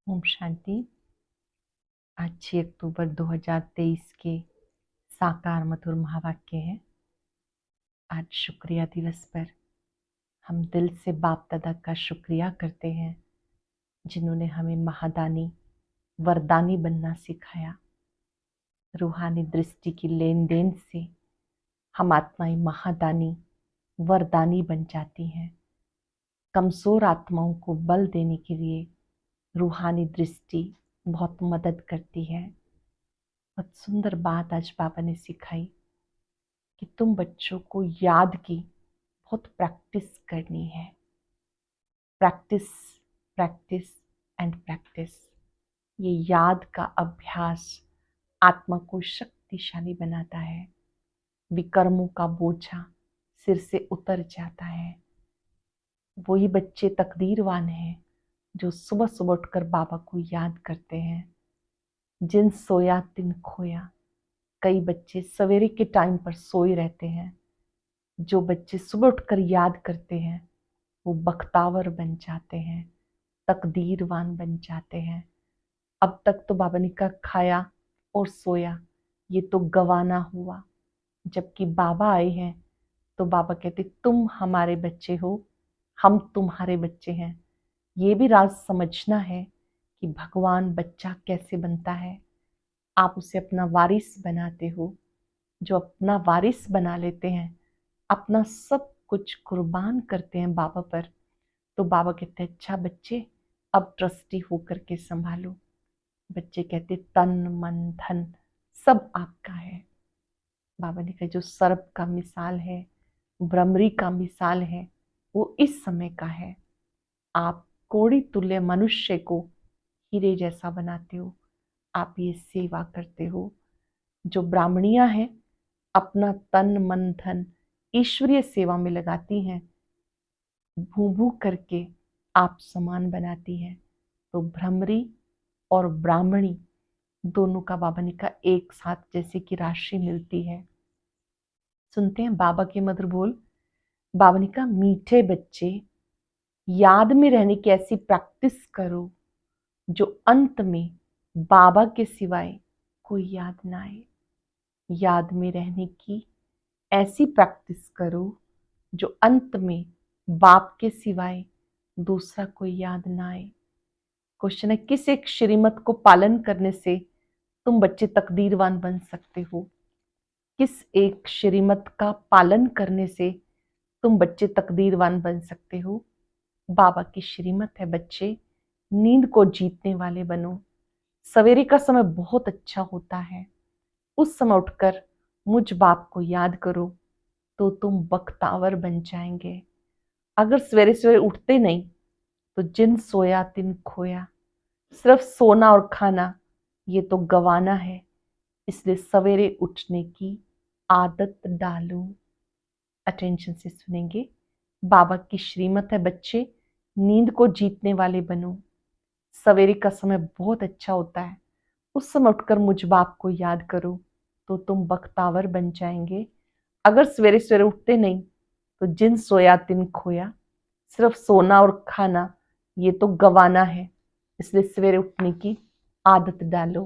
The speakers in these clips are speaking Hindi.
ओम शांति। आज 6 अक्टूबर 2023 के साकार मधुर महावाक्य है। आज शुक्रिया दिवस पर हम दिल से बाप दादा का शुक्रिया करते हैं, जिन्होंने हमें महादानी वरदानी बनना सिखाया। रूहानी दृष्टि की लेन देन से हम आत्माएं महादानी वरदानी बन जाती हैं। कमजोर आत्माओं को बल देने के लिए रूहानी दृष्टि बहुत मदद करती है। बहुत सुंदर बात आज बाबा ने सिखाई कि तुम बच्चों को याद की बहुत प्रैक्टिस करनी है। Practice, practice and practice. ये याद का अभ्यास आत्मा को शक्तिशाली बनाता है। विकर्मों का बोझा सिर से उतर जाता है। वही बच्चे तकदीरवान हैं जो सुबह सुबह उठकर बाबा को याद करते हैं। जिन सोया तिन खोया। कई बच्चे सवेरे के टाइम पर सोए रहते हैं। जो बच्चे सुबह उठकर याद करते हैं वो बख्तावर बन जाते हैं, तकदीरवान बन जाते हैं। अब तक तो बाबा ने कहा खाया और सोया, ये तो गवाना हुआ। जबकि बाबा आए हैं तो बाबा कहते तुम हमारे बच्चे हो, हम तुम्हारे बच्चे हैं। ये भी राज समझना है कि भगवान बच्चा कैसे बनता है। आप उसे अपना वारिस बनाते हो। जो अपना वारिस बना लेते हैं, अपना सब कुछ कुर्बान करते हैं बाबा पर, तो बाबा कहते हैं अच्छा बच्चे, अब ट्रस्टी होकर के संभालो। बच्चे कहते तन मन धन सब आपका है। बाबा ने कहा जो सर्प का मिसाल है, भ्रमरी का मिसाल है, वो इस समय का है। आप कोड़ी तुल्य मनुष्य को हीरे जैसा बनाते हो। आप ये सेवा करते हो। जो ब्राह्मणियां हैं अपना तन मन धन ईश्वरीय सेवा में लगाती हैं, भू भू करके आप समान बनाती हैं। तो भ्रमरी और ब्राह्मणी दोनों का बाबा ने कहा एक साथ जैसे कि राशि मिलती है। सुनते हैं बाबा के मधुर बोल। बाबा ने कहा मीठे बच्चे, याद में रहने की ऐसी प्रैक्टिस करो जो अंत में बाबा के सिवाय कोई याद ना आए। याद में रहने की ऐसी प्रैक्टिस करो जो अंत में बाप के सिवाय दूसरा कोई याद ना आए। क्वेश्चन है किस एक श्रीमत को पालन करने से तुम बच्चे तकदीरवान बन सकते हो। किस एक श्रीमत का पालन करने से तुम बच्चे तकदीरवान बन सकते हो। बाबा की श्रीमत है बच्चे, नींद को जीतने वाले बनो। सवेरे का समय बहुत अच्छा होता है। उस समय उठकर मुझ बाप को याद करो तो तुम बख्तावर बन जाएंगे। अगर सवेरे सवेरे उठते नहीं तो जिन सोया तिन खोया। सिर्फ सोना और खाना ये तो गवाना है। इसलिए सवेरे उठने की आदत डालो। अटेंशन से सुनेंगे। बाबा की श्रीमत है बच्चे, नींद को जीतने वाले बनो। सवेरे का समय बहुत अच्छा होता है। उस समय उठकर मुझ बाप को याद करो तो तुम बख्तावर बन जाएंगे। अगर सवेरे सवेरे उठते नहीं तो जिन सोया तिन खोया। सिर्फ सोना और खाना ये तो गवाना है। इसलिए सवेरे उठने की आदत डालो।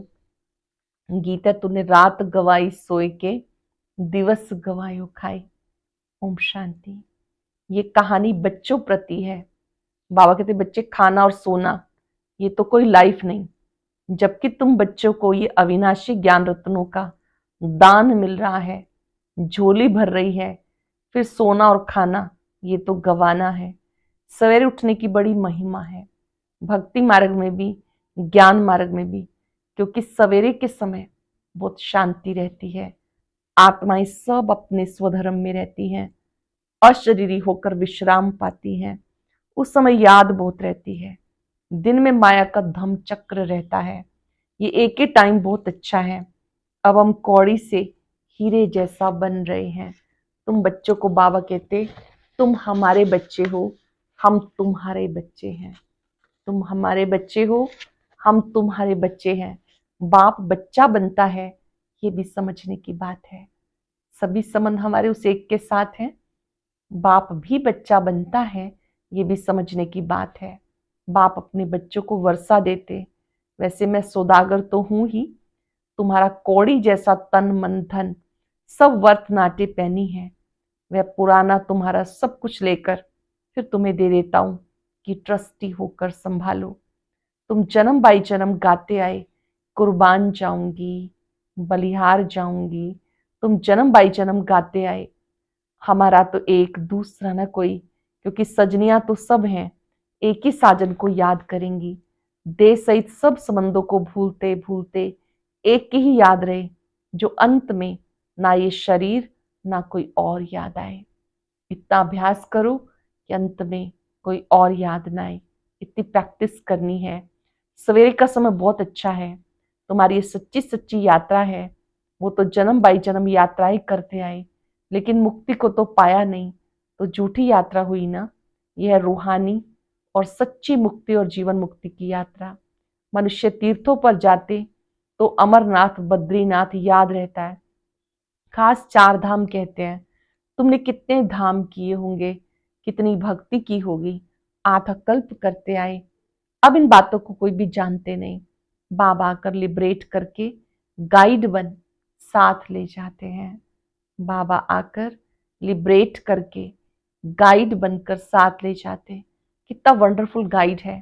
गीता तूने रात गवाई सोए के, दिवस गवायो खाए। ओम शांति। ये कहानी बच्चों प्रति है। बाबा कहते बच्चे खाना और सोना ये तो कोई लाइफ नहीं। जबकि तुम बच्चों को ये अविनाशी ज्ञान रत्नों का दान मिल रहा है, झोली भर रही है। फिर सोना और खाना ये तो गवाना है। सवेरे उठने की बड़ी महिमा है, भक्ति मार्ग में भी, ज्ञान मार्ग में भी। क्योंकि सवेरे के समय बहुत शांति रहती है। आत्माएं सब अपने स्वधर्म में रहती हैं, अशरीरी होकर विश्राम पाती हैं। उस समय याद बहुत रहती है। दिन में माया का धम चक्र रहता है। ये एक ही टाइम बहुत अच्छा है। अब हम कौड़ी से हीरे जैसा बन रहे हैं। तुम बच्चों को बाबा कहते तुम हमारे बच्चे हो, हम तुम्हारे बच्चे हैं। तुम हमारे बच्चे हो, हम तुम्हारे बच्चे हैं। बाप बच्चा बनता है, ये भी समझने की बात है। सभी संबंध हमारे उस एक के साथ हैं। बाप भी बच्चा बनता है, ये भी समझने की बात है। बाप अपने बच्चों को वर्षा देते, वैसे मैं सौदागर तो हूं ही, तुम्हारा कौड़ी जैसा तन मन धन सब वर्थ नाटे पैनी है। वह पुराना तुम्हारा सब कुछ लेकर फिर तुम्हें दे देता हूं कि ट्रस्टी होकर संभालो। तुम जन्म बाई जन्म गाते आए, कुर्बान जाऊंगी, बलिहार जाऊंगी। तुम जन्म बाई जन्म गाते आए, हमारा तो एक दूसरा न कोई, क्योंकि सजनियां तो सब हैं, एक ही साजन को याद करेंगी। देश सहित सब संबंधों को भूलते भूलते एक की ही याद रहे, जो अंत में ना ये शरीर ना कोई और याद आए। इतना अभ्यास करो कि अंत में कोई और याद ना आए। इतनी प्रैक्टिस करनी है। सवेरे का समय बहुत अच्छा है। तुम्हारी ये सच्ची सच्ची यात्रा है। वो तो जन्म बाई जन्म यात्राएं करते आए, लेकिन मुक्ति को तो पाया नहीं, तो झूठी यात्रा हुई ना। यह रूहानी और सच्ची मुक्ति और जीवन मुक्ति की यात्रा। मनुष्य तीर्थों पर जाते तो अमरनाथ बद्रीनाथ याद रहता है, खास 4 धाम कहते हैं। तुमने कितने धाम किए होंगे, कितनी भक्ति की होगी, आधा कल्प करते आए। अब इन बातों को कोई भी जानते नहीं। बाबा आकर लिबरेट करके गाइड बन साथ ले जाते हैं। बाबा आकर लिबरेट करके गाइड बनकर साथ ले जाते। कितना वंडरफुल गाइड है।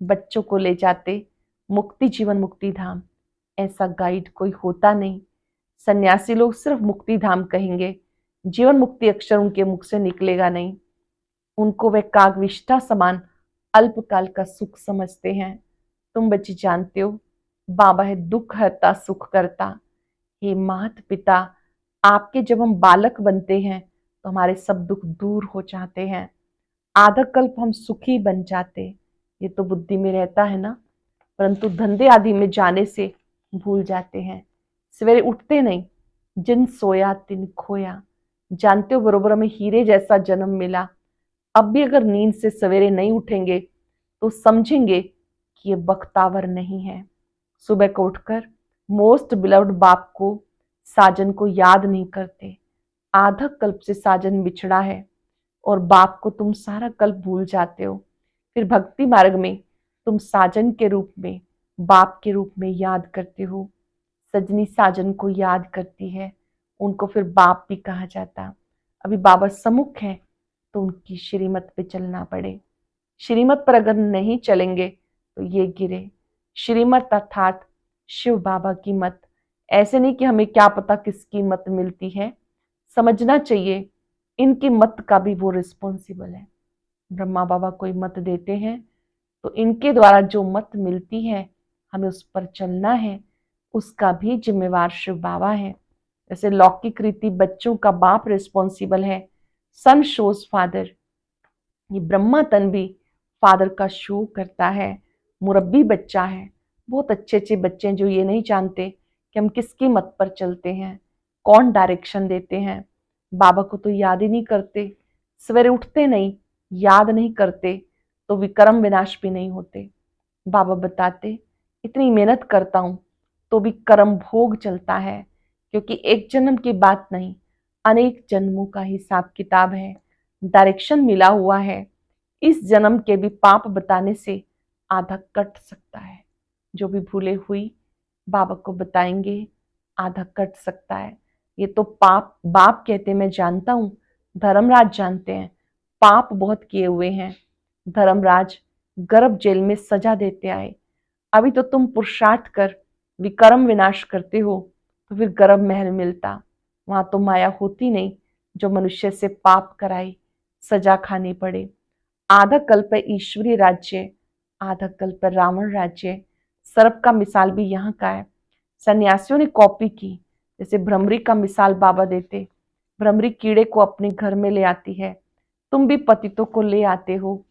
बच्चों को ले जाते मुक्ति जीवन मुक्ति धाम। ऐसा गाइड कोई होता नहीं। सन्यासी लोग सिर्फ मुक्ति धाम कहेंगे, जीवन मुक्ति अक्षर उनके मुख से निकलेगा नहीं। उनको वे कागविष्ठा समान अल्पकाल का सुख समझते हैं। तुम बच्चे जानते हो, बाबा है दुख हरता सुख करता। हे माता पिता, आपके जब हम बालक बनते हैं तो हमारे सब दुख दूर हो जाते हैं, आधा कल्प हम सुखी बन जाते। ये तो बुद्धि में रहता है ना, परंतु धंधे आदि में जाने से भूल जाते हैं। सवेरे उठते नहीं, जिन सोया तिन खोया। जानते हो, बरोबर हमें हीरे जैसा जन्म मिला। अब भी अगर नींद से सवेरे नहीं उठेंगे तो समझेंगे कि ये बख्तावर नहीं है। सुबह को उठकर मोस्ट बिलव्ड बाप को साजन को याद नहीं करते। आधा कल्प से साजन बिछड़ा है और बाप को तुम सारा कल्प भूल जाते हो। फिर भक्ति मार्ग में तुम साजन के रूप में बाप के रूप में याद करते हो। सजनी साजन को याद करती है, उनको फिर बाप भी कहा जाता। अभी बाबा सम्मुख है तो उनकी श्रीमत पे चलना पड़े। श्रीमत पर अगर नहीं चलेंगे तो ये गिरे। श्रीमत अर्थात शिव बाबा की मत। ऐसे नहीं कि हमें क्या पता किसकी मत मिलती है, समझना चाहिए इनकी मत का भी वो रिस्पॉन्सिबल है। ब्रह्मा बाबा कोई मत देते हैं तो इनके द्वारा जो मत मिलती है हमें उस पर चलना है, उसका भी जिम्मेवार शिव बाबा है। जैसे लौकिक रीति बच्चों का बाप रिस्पॉन्सिबल है, सन शोज फादर। ये ब्रह्मा तन भी फादर का शो करता है, मुरब्बी बच्चा है। बहुत अच्छे अच्छे बच्चे हैं जो ये नहीं जानते कि हम किसकी मत पर चलते हैं, कौन डायरेक्शन देते हैं। बाबा को तो याद ही नहीं करते, सवेरे उठते नहीं, याद नहीं करते तो विक्रम विनाश भी नहीं होते। बाबा बताते, इतनी मेहनत करता हूं तो भी कर्म भोग चलता है, क्योंकि एक जन्म की बात नहीं, अनेक जन्मों का हिसाब किताब है, डायरेक्शन मिला हुआ है। इस जन्म के भी पाप बताने से आधा कट सकता है। जो भी भूले हुई बाबा को बताएंगे, आधा कट सकता है। ये तो पाप बाप कहते मैं जानता हूं, धर्मराज जानते हैं, पाप बहुत किए हुए हैं। धर्मराज गर्भ जेल में सजा देते आए। अभी तो तुम पुरुषार्थ कर विक्रम विनाश करते हो तो फिर गर्भ महल मिलता। वहां तो माया होती नहीं जो मनुष्य से पाप कराई, सजा खानी पड़े। आधा कल्प ईश्वरीय राज्य, आधा कल्प रावण राज्य। सर्प का मिसाल भी यहाँ का है। सन्यासियों ने कॉपी की। जैसे भ्रमरी का मिसाल बाबा देते, भ्रमरी कीड़े को अपने घर में ले आती है, तुम भी पतितों को ले आते हो,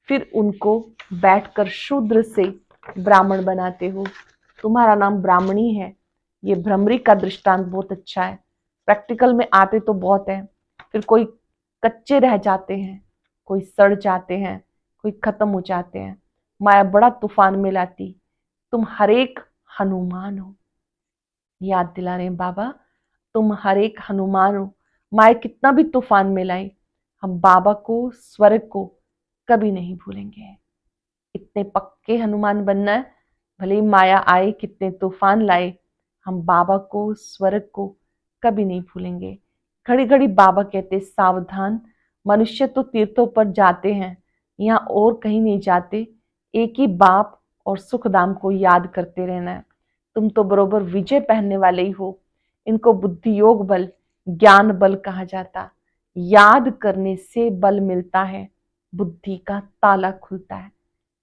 फिर उनको बैठकर शूद्र से ब्राह्मण बनाते हो। तुम्हारा नाम ब्राह्मणी है। ये भ्रमरी का दृष्टांत बहुत अच्छा है। प्रैक्टिकल में आते तो बहुत है, फिर कोई कच्चे रह जाते हैं, कोई सड़ जाते हैं, कोई खत्म हो जाते हैं। माया बड़ा तूफान में लाती। तुम हर एक हनुमान हो। याद दिला रहे हैं बाबा, तुम हर एक हनुमान हो। माया कितना भी तूफान में लाई, हम बाबा को, स्वर्ग को कभी नहीं भूलेंगे। इतने पक्के हनुमान बनना है भले ही माया आए, कितने तूफान लाए, हम बाबा को, स्वर्ग को कभी नहीं भूलेंगे। घड़ी घड़ी बाबा कहते सावधान, मनुष्य तो तीर्थों पर जाते हैं, यहाँ और कहीं नहीं जाते। एक ही बाप और सुखधाम को याद करते रहना है। तुम तो बरोबर विजय पहनने वाले ही हो। इनको बुद्धि योग बल, ज्ञान बल कहा जाता। याद करने से बल मिलता है, बुद्धि का ताला खुलता है।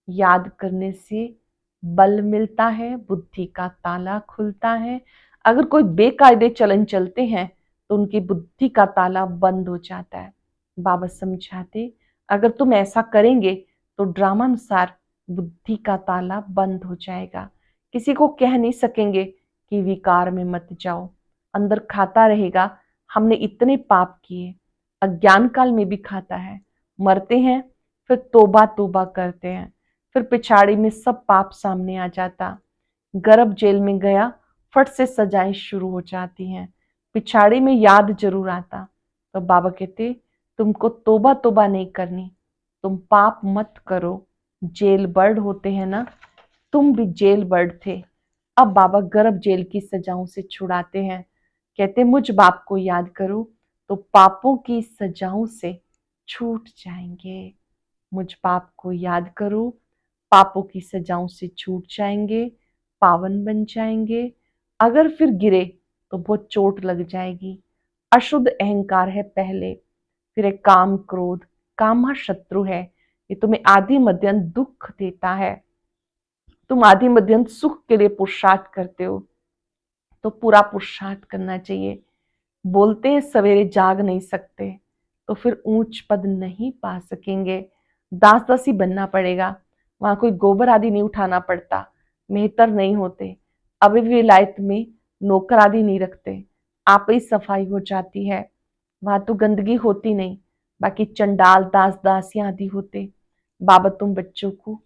याद करने से बल मिलता है, बुद्धि का ताला खुलता है। अगर कोई बेकायदे चलन चलते हैं तो उनकी बुद्धि का ताला बंद हो जाता है। बाबा समझाते अगर तुम ऐसा करेंगे तो ड्रामानुसार बुद्धि का ताला बंद हो जाएगा। किसी को कह नहीं सकेंगे कि विकार में मत जाओ, अंदर खाता रहेगा हमने इतने पाप किए। अज्ञान काल में भी खाता है, मरते हैं फिर तोबा तोबा करते हैं, फिर पिछाड़ी में सब पाप सामने आ जाता। गर्भ जेल में गया, फट से सजाएं शुरू हो जाती हैं, पिछाड़ी में याद जरूर आता। तो बाबा कहते तुमको तोबा तोबा नहीं करनी, तुम पाप मत करो। जेल बर्ड होते हैं ना, तुम भी जेल बर्ड थे। अब बाबा गर्भ जेल की सजाओं से छुड़ाते हैं। कहते मुझ बाप को याद करो तो पापों की सजाओं से छूट जाएंगे। मुझ पाप को याद करो, पापों की सजाओं से छूट जाएंगे, पावन बन जाएंगे। अगर फिर गिरे तो बहुत चोट लग जाएगी। अशुद्ध अहंकार है पहले, फिर एक काम क्रोध, काम शत्रु है। ये तुम्हें आदि मध्यंत दुख देता है। तुम आदि मध्यंत सुख के लिए पुरुषार्थ करते हो तो पूरा पुरुषार्थ करना चाहिए। बोलते हैं सवेरे जाग नहीं सकते तो फिर ऊंच पद नहीं पा सकेंगे। दास दासी बनना पड़ेगा, वहां कोई गोबर आदि नहीं उठाना पड़ता, मेहतर नहीं होते। अभी विलायत में नौकर आदि नहीं रखते, आप ही सफाई हो जाती है। वहां तो गंदगी होती नहीं, बाकी चंडाल दास दासियां आदि होते। बाबा तुम बच्चों को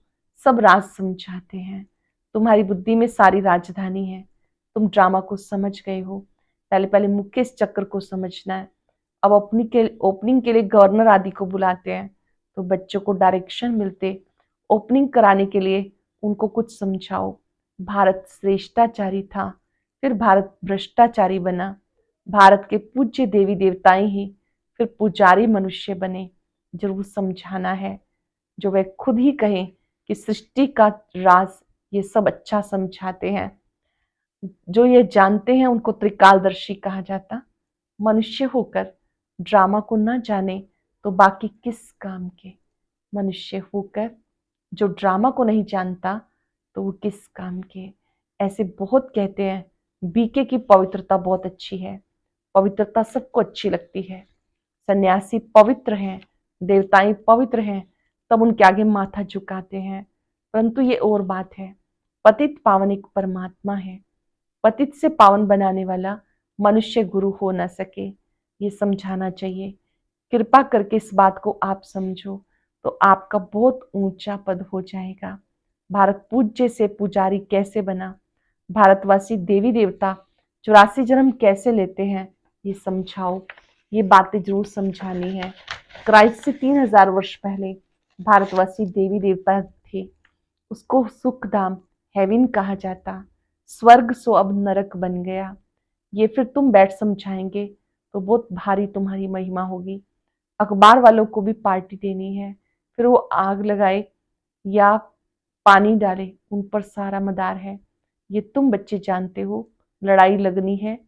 सब राज समझाते हैं, तुम्हारी बुद्धि में सारी राजधानी है। तुम ड्रामा को समझ गए हो, पहले पहले मुख्य इस चक्र को समझना है। अब ओपनिंग के लिए गवर्नर आदि को बुलाते हैं तो बच्चों को डायरेक्शन मिलते। ओपनिंग कराने के लिए उनको कुछ समझाओ। भारत श्रेष्ठाचारी था, फिर भारत भ्रष्टाचारी बना। भारत के पूज्य देवी देवताएं ही फिर पुजारी मनुष्य बने। जरूर समझाना है, जो वे खुद ही कहें कि सृष्टि का राज ये सब अच्छा समझाते हैं। जो ये जानते हैं उनको त्रिकालदर्शी कहा जाता। मनुष्य होकर ड्रामा को न जाने तो बाकी किस काम के। मनुष्य होकर जो ड्रामा को नहीं जानता तो वो किस काम के। ऐसे बहुत कहते हैं बीके की पवित्रता बहुत अच्छी है, पवित्रता सबको अच्छी लगती है। सन्यासी पवित्र हैं, देवताएं पवित्र हैं, तब उनके आगे माथा झुकाते हैं। परंतु ये और बात है, पतित पावन एक परमात्मा है। पतित से पावन बनाने वाला मनुष्य गुरु हो न सके, ये समझाना चाहिए। कृपा करके इस बात को आप समझो तो आपका बहुत ऊंचा पद हो जाएगा। भारत पूज्य से पुजारी कैसे बना, भारतवासी देवी देवता 84 जन्म कैसे लेते हैं, ये समझाओ। ये बातें जरूर समझानी है। क्राइस्ट से 3000 वर्ष पहले भारतवासी देवी देवता थे, उसको सुखधाम हेवन कहा जाता। स्वर्ग सो अब नरक बन गया। ये फिर तुम बैठ समझाएंगे तो बहुत भारी तुम्हारी महिमा होगी। अखबार वालों को भी पार्टी देनी है, फिर वो आग लगाए या पानी डाले, उन पर सारा मदार है। ये तुम बच्चे जानते हो। लड़ाई लगनी है,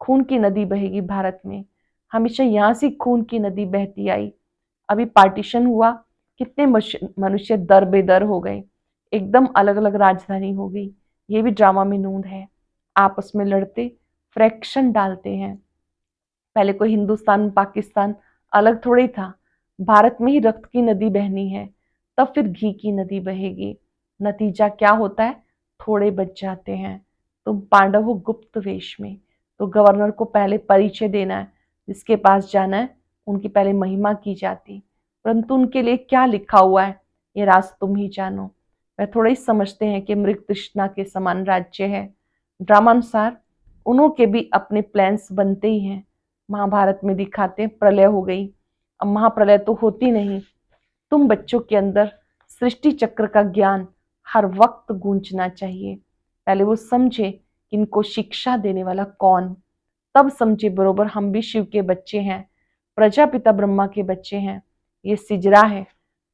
खून की नदी बहेगी भारत में। हमेशा यहाँ से खून की नदी बहती आई। अभी पार्टीशन हुआ, कितने मनुष्य दर बेदर हो गए, एकदम अलग अलग राजधानी हो गई। ये भी ड्रामा में नूंद है। आपस में लड़ते, फ्रैक्शन डालते हैं। पहले कोई हिंदुस्तान पाकिस्तान अलग थोड़ी था, भारत में ही रक्त की नदी बहनी है, तब फिर घी की नदी बहेगी। नतीजा क्या होता है, थोड़े बच जाते हैं। तुम पांडव हो गुप्त वेश में, तो गवर्नर को पहले परिचय देना है, जिसके पास जाना है उनकी पहले महिमा की जाती। परंतु उनके लिए क्या लिखा हुआ है ये राज तुम ही जानो। वह थोड़े ही समझते हैं कि मृग तृष्णा के समान राज्य है। ड्रामानुसार उन्हों के भी अपने प्लान्स बनते ही हैं। महाभारत में दिखाते हैं प्रलय हो गई, अब महाप्रलय तो होती नहीं। तुम बच्चों के अंदर सृष्टि चक्र का ज्ञान हर वक्त गूंजना चाहिए। पहले वो समझे कि इनको शिक्षा देने वाला कौन, तब समझे बरोबर हम भी शिव के बच्चे हैं, प्रजापिता ब्रह्मा के बच्चे हैं। ये सिजरा है,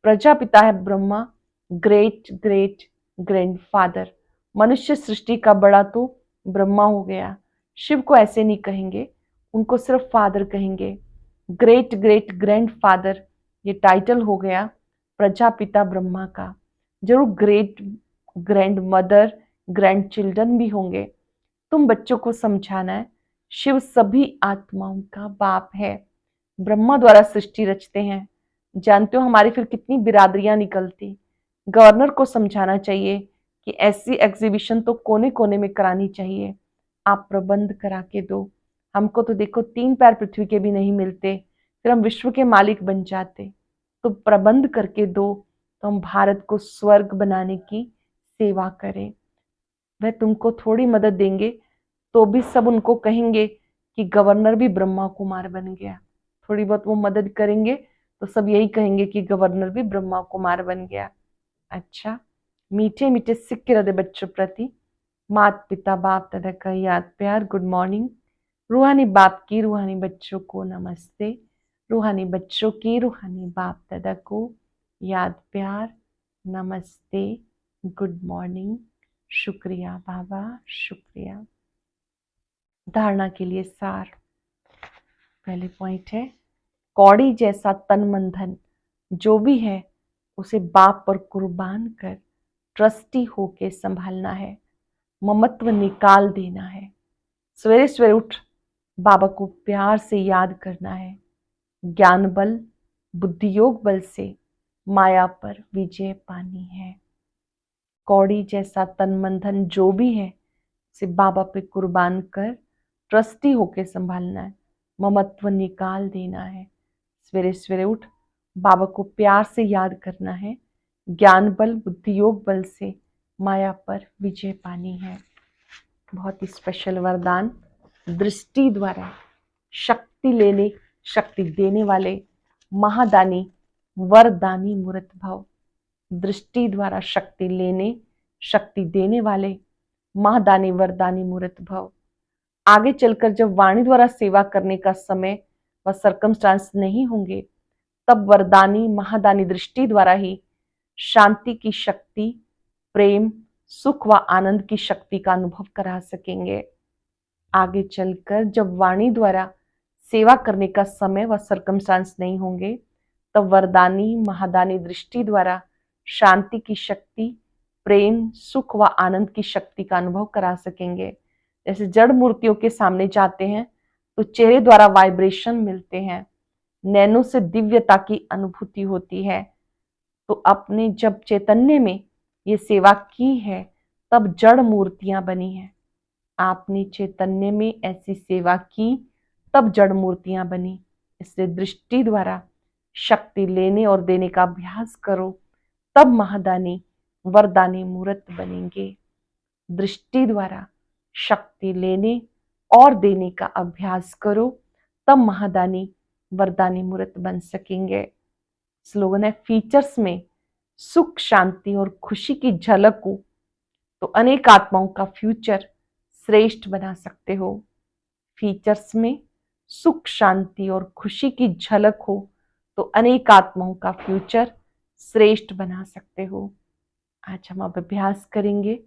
प्रजापिता है ब्रह्मा, ग्रेट ग्रेट ग्रैंडफादर। मनुष्य सृष्टि का बड़ा तो ब्रह्मा हो गया। शिव को ऐसे नहीं कहेंगे, उनको सिर्फ फादर कहेंगे। ग्रेट ग्रेट ग्रैंडफादर ये टाइटल हो गया प्रजापिता ब्रह्मा का। जरूर great grand mother, grand children भी होंगे। तुम बच्चों को समझाना है शिव सभी आत्माओं का बाप है, ब्रह्मा द्वारा सृष्टि रचते हैं। जानते हो हमारी फिर कितनी बिरादरियां निकलती। गवर्नर को समझाना चाहिए कि ऐसी एग्जीबिशन तो कोने कोने में करानी चाहिए, आप प्रबंध करा के दो। हमको तो देखो 3 पैर पृथ्वी के भी नहीं मिलते, फिर हम विश्व के मालिक बन जाते। तो प्रबंध करके दो तो हम भारत को स्वर्ग बनाने की सेवा करें। वह तुमको थोड़ी मदद देंगे तो भी सब उनको कहेंगे कि गवर्नर भी ब्रह्मा कुमार बन गया। थोड़ी बहुत वो मदद करेंगे तो सब यही कहेंगे कि गवर्नर भी ब्रह्मा कुमार बन गया। अच्छा, मीठे मीठे सिक्के रहे बच्चों प्रति माता पिता बाप दादा का याद प्यार। Good morning. रूहानी बाप की रूहानी बच्चों को नमस्ते, रूहानी बच्चों की रूहानी बाप दादा को याद प्यार, नमस्ते, गुड मॉर्निंग, शुक्रिया बाबा, शुक्रिया। धारणा के लिए सार। पहले पॉइंट है, कौड़ी जैसा तन मन धन जो भी है उसे बाप पर कुर्बान कर ट्रस्टी होके संभालना है, ममत्व निकाल देना है। सवेरे सवेरे उठ बाबा को प्यार से याद करना है। ज्ञान बल बुद्धि योग बल से माया पर विजय पानी है। कौड़ी जैसा तन मन धन जो भी है उसे बाबा पे कुर्बान कर ट्रस्टी होके संभालना है, ममत्व निकाल देना है। सवेरे सवेरे उठ बाबा को प्यार से याद करना है। ज्ञान बल बुद्धि योग बल से माया पर विजय पानी है। बहुत ही स्पेशल वरदान। दृष्टि द्वारा शक्ति लेने शक्ति देने वाले महादानी वरदानी मूर्त भव। दृष्टि द्वारा शक्ति लेने शक्ति देने वाले महादानी वरदानी मूर्त भव। आगे चलकर जब वाणी द्वारा सेवा करने का समय व सर्कमस्टांस नहीं होंगे तब वरदानी महादानी दृष्टि द्वारा ही शांति की शक्ति, प्रेम, सुख व आनंद की शक्ति का अनुभव करा सकेंगे। आगे चलकर जब वाणी द्वारा सेवा करने का समय व सर्कमस्टांस नहीं होंगे तब वरदानी महादानी दृष्टि द्वारा शांति की शक्ति, प्रेम, सुख व आनंद की शक्ति का अनुभव करा सकेंगे। जैसे जड़ मूर्तियों के सामने जाते हैं तो चेहरे द्वारा वाइब्रेशन मिलते हैं, नैनों से दिव्यता की अनुभूति होती है। तो अपने जब चैतन्य में ये सेवा की है तब जड़ मूर्तियां बनी हैं। आपने चैतन्य में ऐसी सेवा की तब जड़ मूर्तियां बनी। इसलिए दृष्टि द्वारा शक्ति लेने और देने का अभ्यास करो तब महादानी वरदानी मूर्त बनेंगे। दृष्टि द्वारा शक्ति लेने और देने का अभ्यास करो तब महादानी वरदानी मूर्त बन सकेंगे। स्लोगन है, फीचर्स में सुख शांति और खुशी की झलक हो तो अनेक आत्माओं का फ्यूचर श्रेष्ठ बना सकते हो। फीचर्स में सुख शांति और खुशी की झलक हो तो अनेक आत्माओं का फ्यूचर श्रेष्ठ बना सकते हो। आज हम अब अभ्यास करेंगे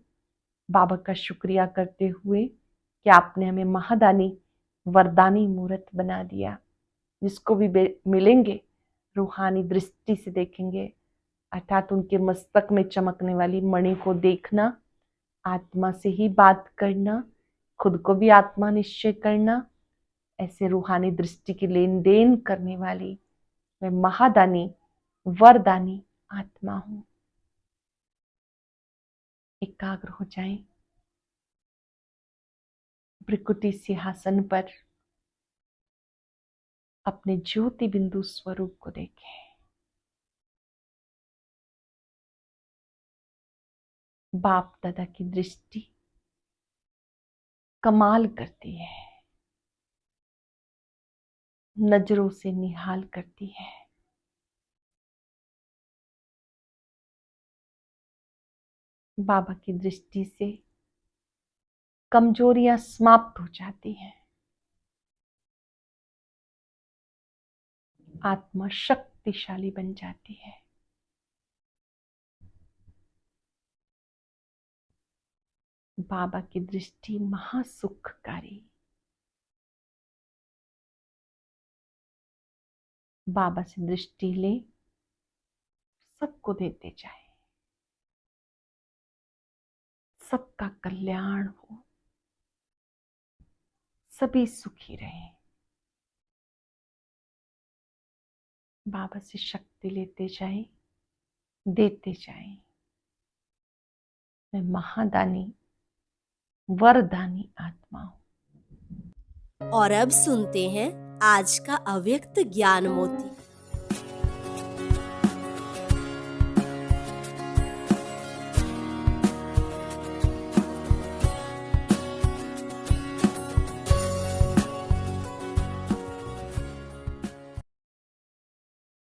बाबा का शुक्रिया करते हुए कि आपने हमें महादानी वरदानी मूर्त बना दिया। जिसको भी मिलेंगे रूहानी दृष्टि से देखेंगे, अर्थात उनके मस्तक में चमकने वाली मणि को देखना, आत्मा से ही बात करना, खुद को भी आत्मा निश्चय करना। ऐसे रूहानी दृष्टि की लेन देन करने वाली मैं महादानी वरदानी आत्मा हूं। एकाग्र हो जाएं, भृकुटी सिंहासन पर अपने ज्योति बिंदु स्वरूप को देखें। बाप दादा की दृष्टि कमाल करती है, नजरों से निहाल करती है। बाबा की दृष्टि से कमजोरियां समाप्त हो जाती हैं, आत्मा शक्तिशाली बन जाती है। बाबा की दृष्टि महासुखकारी। बाबा से दृष्टि ले, सबको देते जाए, सबका कल्याण हो, सभी सुखी रहें। बाबा से शक्ति लेते जाए, देते जाए। मैं महादानी वरदानी आत्मा हूं। और अब सुनते हैं आज का अव्यक्त ज्ञान मोती।